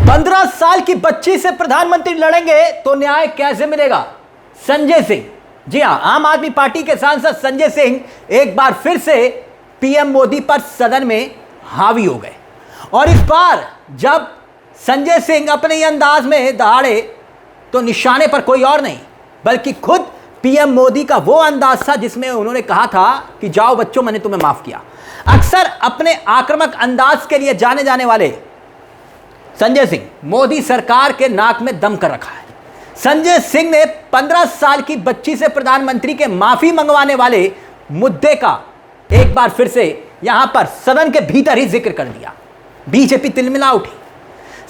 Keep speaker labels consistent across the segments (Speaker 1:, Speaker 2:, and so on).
Speaker 1: 15 साल की बच्ची से प्रधानमंत्री लड़ेंगे तो न्याय कैसे मिलेगा? संजय सिंह, जी हां, आम आदमी पार्टी के सांसद संजय सिंह एक बार फिर से पीएम मोदी पर सदन में हावी हो गए। और इस बार जब संजय सिंह अपने ही अंदाज में दहाड़े तो निशाने पर कोई और नहीं बल्कि खुद पीएम मोदी का वो अंदाज था जिसमें उन्होंने कहा था कि जाओ बच्चों, मैंने तुम्हें माफ किया। अक्सर अपने आक्रामक अंदाज के लिए जाने जाने वाले संजय सिंह मोदी सरकार के नाक में दम कर रखा है। संजय सिंह ने 15 साल की बच्ची से प्रधानमंत्री के माफी मंगवाने वाले मुद्दे का एक बार फिर से यहां पर सदन के भीतर ही जिक्र कर दिया। बीजेपी तिलमिला उठी,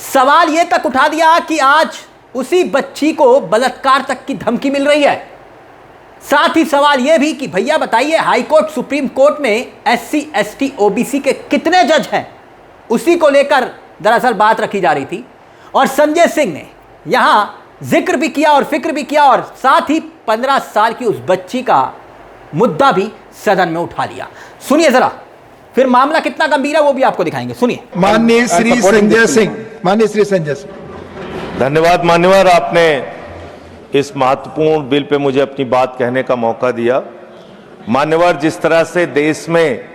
Speaker 1: सवाल यह तक उठा दिया कि आज उसी बच्ची को बलात्कार तक की धमकी मिल रही है। साथ ही सवाल यह भी कि भैया बताइए, हाईकोर्ट सुप्रीम कोर्ट में एससी एसटी ओबीसी के कितने जज हैं? उसी को लेकर दरअसल बात रखी जा रही थी और संजय सिंह ने यहां जिक्र भी किया और फिक्र भी किया और साथ ही 15 साल की उस बच्ची का मुद्दा भी सदन में उठा लिया। सुनिए जरा, फिर मामला कितना गंभीर है वो भी आपको दिखाएंगे। सुनिए।
Speaker 2: माननीय श्री संजय सिंह।
Speaker 3: धन्यवाद मान्यवर, आपने इस महत्वपूर्ण बिल पे मुझे अपनी बात कहने का मौका दिया। मान्यवर, जिस तरह से देश में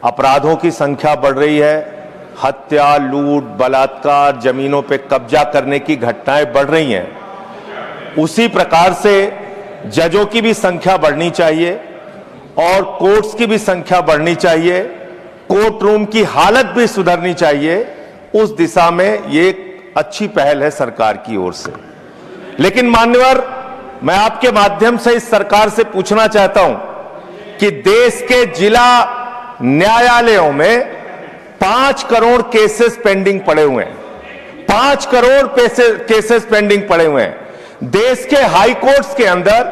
Speaker 3: अपराधों की संख्या बढ़ रही है, हत्या, लूट, बलात्कार, जमीनों पे कब्जा करने की घटनाएं बढ़ रही हैं, उसी प्रकार से जजों की भी संख्या बढ़नी चाहिए और कोर्ट्स की भी संख्या बढ़नी चाहिए, कोर्ट रूम की हालत भी सुधरनी चाहिए। उस दिशा में ये एक अच्छी पहल है सरकार की ओर से। लेकिन मान्यवर, मैं आपके माध्यम से इस सरकार से पूछना चाहता हूं कि देश के जिला न्यायालयों में 5 करोड़ केसेस पेंडिंग पड़े हुए हैं। 5 करोड़ केसेस पेंडिंग पड़े हुए हैं। देश के हाई कोर्ट्स के अंदर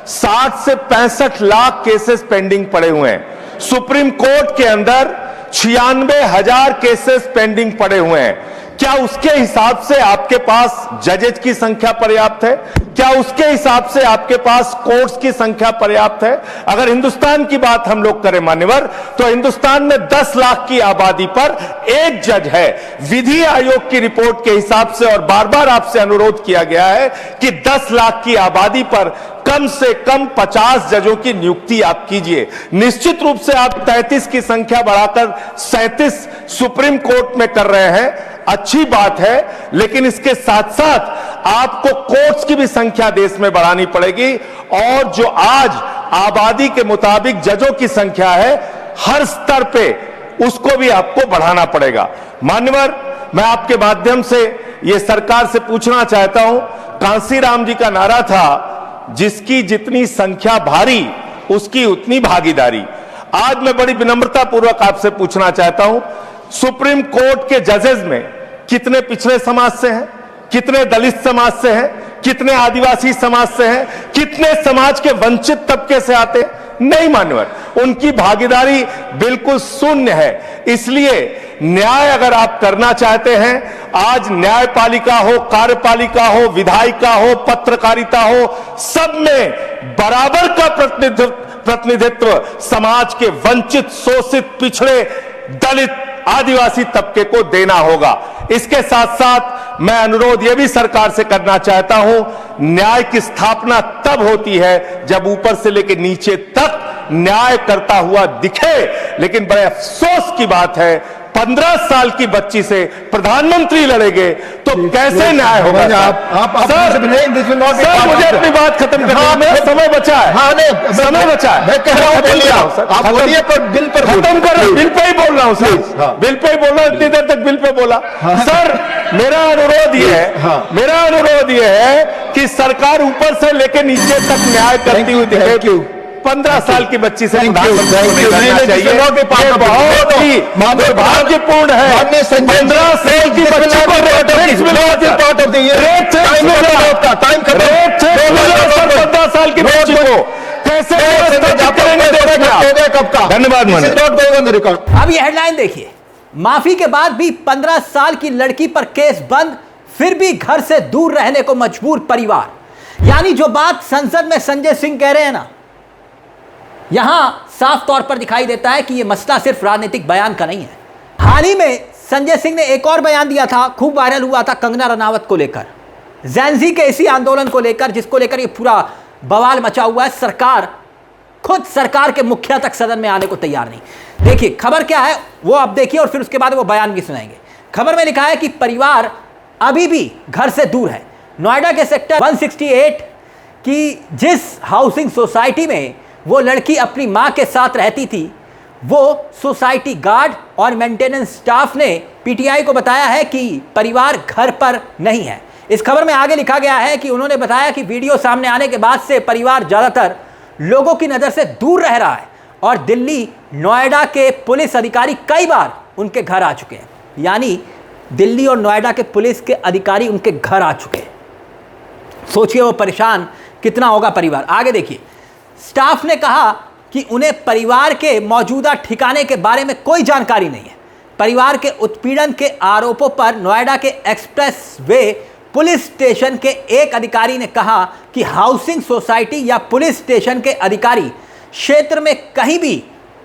Speaker 3: 60 से 65 लाख केसेस पेंडिंग पड़े हुए हैं। सुप्रीम कोर्ट के अंदर 96,000 केसेस पेंडिंग पड़े हुए हैं। क्या उसके हिसाब से आपके पास जजेज की संख्या पर्याप्त है? क्या उसके हिसाब से आपके पास कोर्ट्स की संख्या पर्याप्त है? अगर हिंदुस्तान की बात हम लोग करें मान्यवर, तो हिंदुस्तान में 10 लाख की आबादी पर एक जज है। विधि आयोग की रिपोर्ट के हिसाब से, और बार बार आपसे अनुरोध किया गया है कि 10 लाख की आबादी पर कम से कम 50 जजों की नियुक्ति आप कीजिए। निश्चित रूप से आप 33 की संख्या बढ़ाकर 37 सुप्रीम कोर्ट में कर रहे हैं, अच्छी बात है, लेकिन इसके साथ साथ आपको कोर्ट्स की भी संख्या देश में बढ़ानी पड़ेगी। और जो आज आबादी के मुताबिक जजों की संख्या है, हर स्तर पे उसको भी आपको बढ़ाना पड़ेगा। मान्यवर, मैं आपके माध्यम से यह सरकार से पूछना चाहता हूं, कांसीराम जी का नारा था, जिसकी जितनी संख्या भारी उसकी उतनी भागीदारी। आज मैं बड़ी विनम्रता पूर्वक आपसे पूछना चाहता हूं, सुप्रीम कोर्ट के जजेस में कितने पिछड़े समाज से हैं, कितने दलित समाज से हैं, कितने आदिवासी समाज से हैं, कितने समाज के वंचित तबके से आते हैं? नहीं मान्यवर, उनकी भागीदारी बिल्कुल शून्य है। इसलिए न्याय अगर आप करना चाहते हैं, आज न्यायपालिका हो, कार्यपालिका हो, विधायिका हो, पत्रकारिता हो, सब में बराबर का प्रतिनिधित्व समाज के वंचित, शोषित, पिछड़े, दलित, आदिवासी तबके को देना होगा। इसके साथ साथ मैं अनुरोध यह भी सरकार से करना चाहता हूं, न्याय की स्थापना तब होती है जब ऊपर से लेकर नीचे तक न्याय करता हुआ दिखे। लेकिन बड़े अफसोस की बात है, 15 साल की बच्ची से प्रधानमंत्री लड़ेंगे तो कैसे न्याय होगा? सर, मुझे अपनी बात खत्म करनी, मेरा समय बचा है, समय बचा है। मैं कह रहा हूं, आप बोलिए, पर बिल पर खत्म कर रहा हूं, बिल पे ही बोल रहा हूं सर, बिल पे ही बोल रहा हूं, इतनी देर तक बिल पे बोला। सर, मेरा अनुरोध यह है कि सरकार ऊपर से लेकर नीचे तक न्याय करती हुई दिखे। 15 साल की बच्ची से प्रधानमंत्री चाहिए, बहुत ही दुर्भाग्यपूर्ण है। 15 साल की बच्ची को 15 साल की बच्ची को कैसे? धन्यवाद।
Speaker 1: अब ये हेडलाइन देखिए, माफी के बाद भी 15 साल की लड़की पर केस बंद, फिर भी घर से दूर रहने को मजबूर परिवार। यानी जो बात संसद में संजय सिंह कह रहे हैं ना, यहां साफ तौर पर दिखाई देता है कि यह मसला सिर्फ राजनीतिक बयान का नहीं है। हाल ही में संजय सिंह ने एक और बयान दिया था, खूब वायरल हुआ था, कंगना रनावत को लेकर, जैनजी के इसी आंदोलन को लेकर, जिसको लेकर ये पूरा बवाल मचा हुआ है। सरकार, खुद सरकार के मुखिया तक सदन में आने को तैयार नहीं। देखिए खबर क्या है वो आप देखिए और फिर उसके बाद वो बयान भी सुनाएंगे। खबर में लिखा है कि परिवार अभी भी घर से दूर है। नोएडा के सेक्टर 168 की जिस हाउसिंग सोसाइटी में वो लड़की अपनी मां के साथ रहती थी, वो सोसाइटी गार्ड और मेंटेनेंस स्टाफ ने पीटीआई को बताया है कि परिवार घर पर नहीं है। इस खबर में आगे लिखा गया है कि उन्होंने बताया कि वीडियो सामने आने के बाद से परिवार ज़्यादातर लोगों की नज़र से दूर रह रहा है और दिल्ली नोएडा के पुलिस अधिकारी कई बार उनके घर आ चुके हैं। यानी दिल्ली और नोएडा के पुलिस के अधिकारी उनके घर आ चुके हैं। सोचिए वो परेशान कितना होगा परिवार। आगे देखिए, स्टाफ ने कहा कि उन्हें परिवार के मौजूदा ठिकाने के बारे में कोई जानकारी नहीं है। परिवार के उत्पीड़न के आरोपों पर नोएडा के एक्सप्रेस वे पुलिस स्टेशन के एक अधिकारी ने कहा कि हाउसिंग सोसाइटी या पुलिस स्टेशन के अधिकारी क्षेत्र में कहीं भी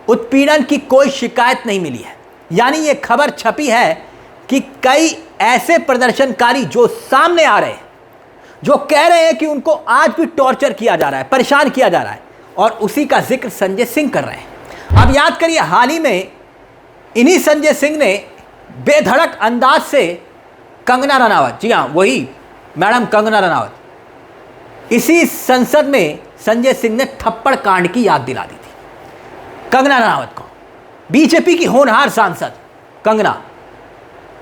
Speaker 1: उत्पीड़न की कोई शिकायत नहीं मिली है। यानी ये खबर छपी है कि कई ऐसे प्रदर्शनकारी जो सामने आ रहे हैं, जो कह रहे हैं कि उनको आज भी टॉर्चर किया जा रहा है, परेशान किया जा रहा है, और उसी का जिक्र संजय सिंह कर रहे हैं। अब याद करिए, हाल ही में इन्हीं संजय सिंह ने बेधड़क अंदाज से कंगना रनावत, जी हाँ वही मैडम कंगना रनावत, इसी संसद में संजय सिंह ने थप्पड़ कांड की याद दिला दी थी कंगना रनावत को। बीजेपी की होनहार सांसद कंगना,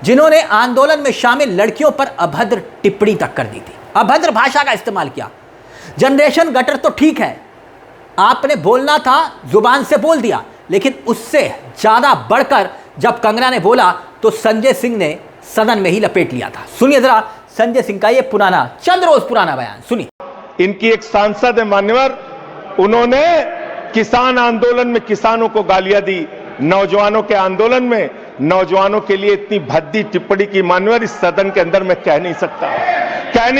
Speaker 1: जिन्होंने आंदोलन में शामिल लड़कियों पर अभद्र टिप्पणी तक कर दी थी, अभद्र भाषा का इस्तेमाल किया। जनरेशन गटर तो ठीक है, आपने बोलना था जुबान से बोल दिया, लेकिन उससे ज़्यादा बढ़कर जब कंगना ने बोला तो संजय सिंह ने सदन में ही लपेट लिया था। सुनिए जरा संजय सिंह का ये पुराना, चंद रोज पुराना बयान सुनिए।
Speaker 3: इनकी एक सांसद है मान्यवर, उन्होंने किसान आंदोलन में किसानों को गालियां दी, नौजवानों के आंदोलन में नौजवानों के लिए इतनी भद्दी टिप्पणी की मान्यवर इस सदन के अंदर मैं कह नहीं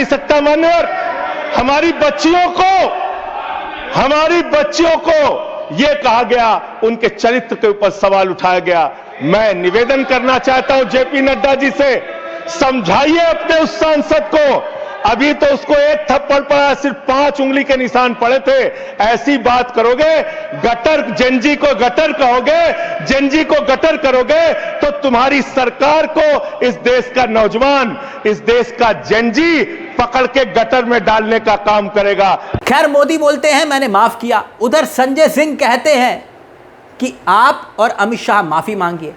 Speaker 3: सकता मान्यवर। हमारी बच्चियों को यह कहा गया, उनके चरित्र के ऊपर सवाल उठाया गया। मैं निवेदन करना चाहता हूं जेपी नड्डा जी से, समझाइए अपने उस सांसद को। अभी तो उसको एक थप्पड़ पड़ा, सिर्फ 5 उंगली के निशान पड़े थे। ऐसी बात करोगे, गटर जेनजी को गटर कहोगे, जेनजी को गटर करोगे तो तुम्हारी सरकार को इस देश का नौजवान, इस देश का जेनजी पकड़ के गटर में डालने का काम करेगा।
Speaker 1: खैर, मोदी बोलते हैं मैंने माफ किया, उधर संजय सिंह कहते हैं कि आप और अमित शाह माफी मांगिए।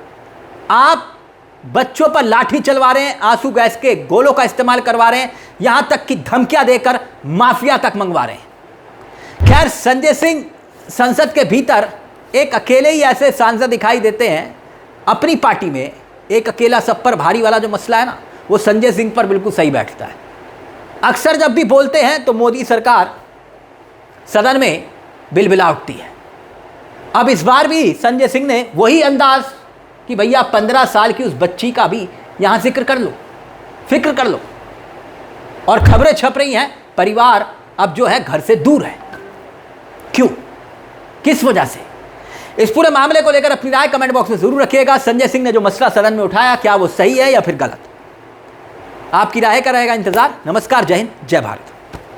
Speaker 1: आप बच्चों पर लाठी चलवा रहे हैं, आंसू गैस के गोलों का इस्तेमाल करवा रहे हैं, यहां तक कि धमकियां देकर माफिया तक मंगवा रहे हैं। खैर, संजय सिंह संसद के भीतर एक अकेले ही ऐसे सांसद दिखाई देते हैं अपनी पार्टी में। एक अकेला सब पर भारी वाला जो मसला है ना, वो संजय सिंह पर बिल्कुल सही बैठता है। अक्सर जब भी बोलते हैं तो मोदी सरकार सदन में बिलबिला उठती है। अब इस बार भी संजय सिंह ने वही अंदाज कि भैया 15 साल की उस बच्ची का भी यहां जिक्र कर लो, फिक्र कर लो। और खबरें छप रही हैं परिवार अब जो है घर से दूर है। क्यों, किस वजह से? इस पूरे मामले को लेकर अपनी राय कमेंट बॉक्स में जरूर रखिएगा। संजय सिंह ने जो मसला सदन में उठाया, क्या वो सही है या फिर गलत? आपकी राय का रहेगा इंतजार। नमस्कार, जय हिंद, जय भारत।